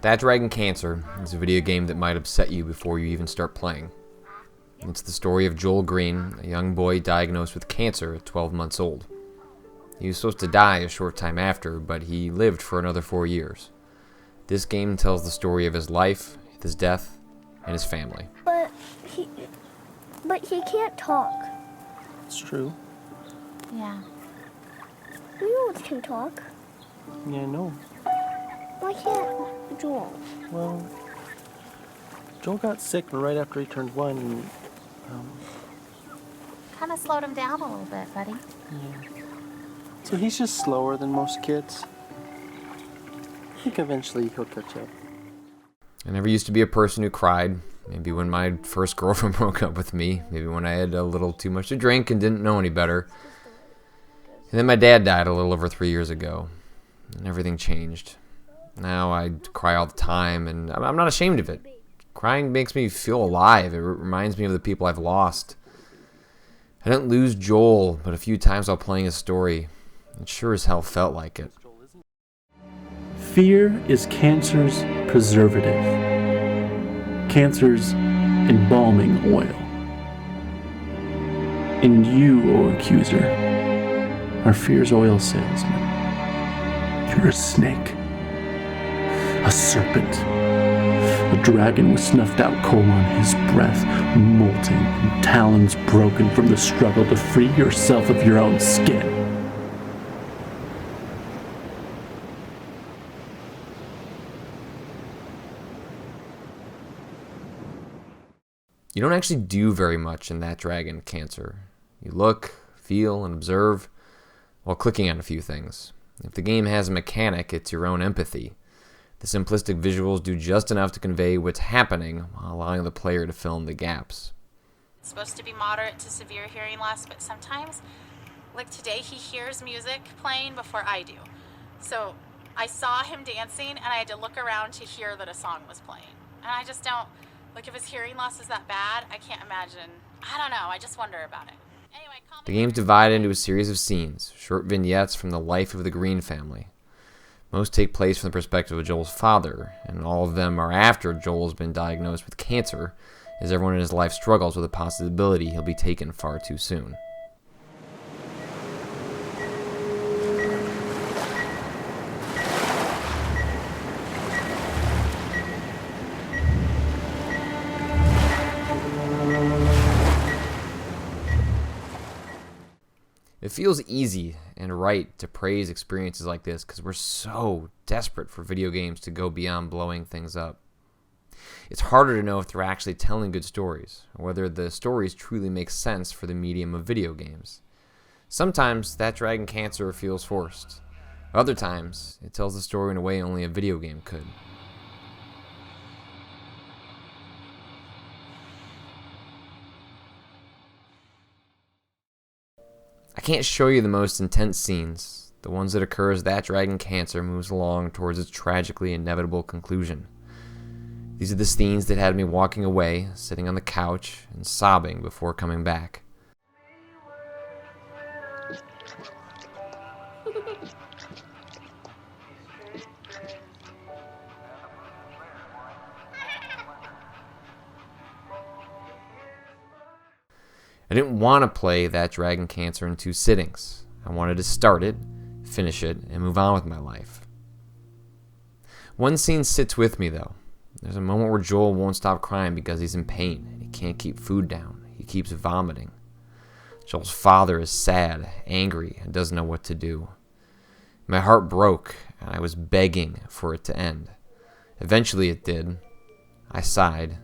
That Dragon Cancer is a video game that might upset you before you even start playing. It's the story of Joel Green, a young boy diagnosed with cancer at 12 months old. He was supposed to die a short time after, but he lived for another 4 years. This game tells the story of his life, his death, and his family. But he can't talk. It's true. Yeah. We can talk. Yeah, I know. Why can't Joel? Well, Joel got sick right after he turned 1, and, Kind of slowed him down a little bit, buddy. yeah. So he's just slower than most kids. I think eventually he'll catch up. I never used to be a person who cried. Maybe when my first girlfriend broke up with me. Maybe when I had a little too much to drink and didn't know any better. And then my dad died a little over 3 years ago. And everything changed. Now I cry all the time, and I'm not ashamed of it. Crying makes me feel alive. It reminds me of the people I've lost. I didn't lose Joel, but a few times while playing his story, it sure as hell felt like it. Fear is cancer's preservative. Cancer's embalming oil. And you, O accuser, are fear's oil salesman. You're a snake. A serpent. A dragon with snuffed out coal on his breath, molting and talons broken from the struggle to free yourself of your own skin. You don't actually do very much in That Dragon Cancer. You look, feel, and observe while clicking on a few things. If the game has a mechanic, it's your own empathy. The simplistic visuals do just enough to convey what's happening while allowing the player to fill in the gaps. It's supposed to be moderate to severe hearing loss, but sometimes, like today, he hears music playing before I do. So I saw him dancing, and I had to look around to hear that a song was playing. And I just don't, like if his hearing loss is that bad, I can't imagine. I don't know, I just wonder about it. Anyway, The game's divided into a series of scenes, short vignettes from the life of the Green family. Most take place from the perspective of Joel's father, and all of them are after Joel's been diagnosed with cancer, as everyone in his life struggles with the possibility he'll be taken far too soon. It feels easy and right to praise experiences like this because we're so desperate for video games to go beyond blowing things up. It's harder to know if they're actually telling good stories, or whether the stories truly make sense for the medium of video games. Sometimes That Dragon Cancer feels forced. Other times, it tells the story in a way only a video game could. I can't show you the most intense scenes, the ones that occur as That Dragon Cancer moves along towards its tragically inevitable conclusion. These are the scenes that had me walking away, sitting on the couch, and sobbing before coming back. I didn't want to play That Dragon Cancer in 2 sittings. I wanted to start it, finish it, and move on with my life. One scene sits with me, though. There's a moment where Joel won't stop crying because he's in pain, and he can't keep food down. He keeps vomiting. Joel's father is sad, angry, and doesn't know what to do. My heart broke, and I was begging for it to end. Eventually it did. I sighed,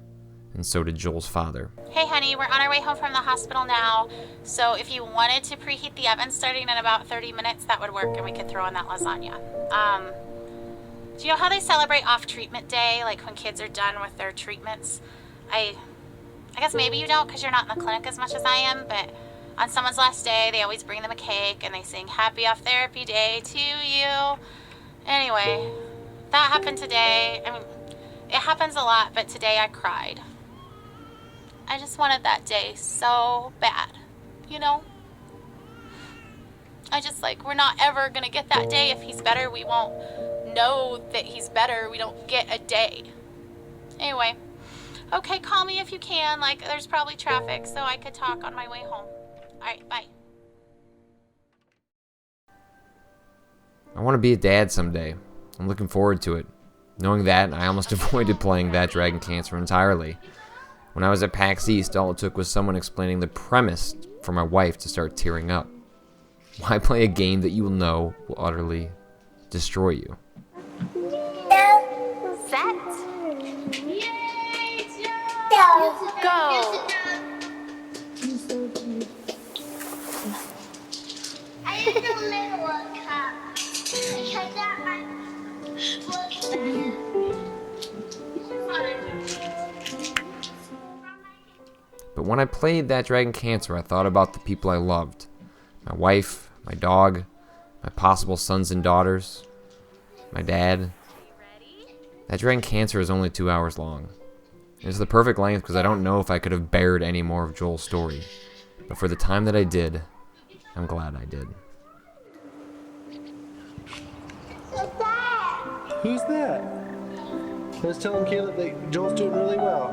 and so did Joel's father. Hey honey, we're on our way home from the hospital now, so if you wanted to preheat the oven starting in about 30 minutes, that would work, and we could throw in that lasagna. Do you know how they celebrate off-treatment day, like when kids are done with their treatments? I guess maybe you don't because you're not in the clinic as much as I am, but on someone's last day, they always bring them a cake, and they sing Happy Off Therapy Day to you. Anyway, that happened today. I mean, it happens a lot, but today I cried. I just wanted that day so bad, you know? I just we're not ever gonna get that day. If he's better, we won't know that he's better. We don't get a day. Anyway, okay, call me if you can. Like, there's probably traffic, so I could talk on my way home. All right, bye. I want to be a dad someday. I'm looking forward to it. Knowing that, I almost avoided playing That Dragon Cancer entirely. When I was at PAX East, all it took was someone explaining the premise for my wife to start tearing up. Why play a game that you will know will utterly destroy you? Set. Go. I didn't know my World Cup. I got my But when I played That Dragon Cancer, I thought about the people I loved. My wife, my dog, my possible sons and daughters, my dad. That Dragon Cancer is only 2 hours long. It's the perfect length because I don't know if I could have bared any more of Joel's story. But for the time that I did, I'm glad I did. Who's that? I was telling Caleb that Joel's doing really well.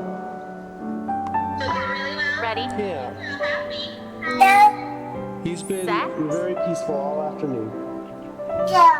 Ready? Yeah. He's been Set. very peaceful all afternoon. Yeah.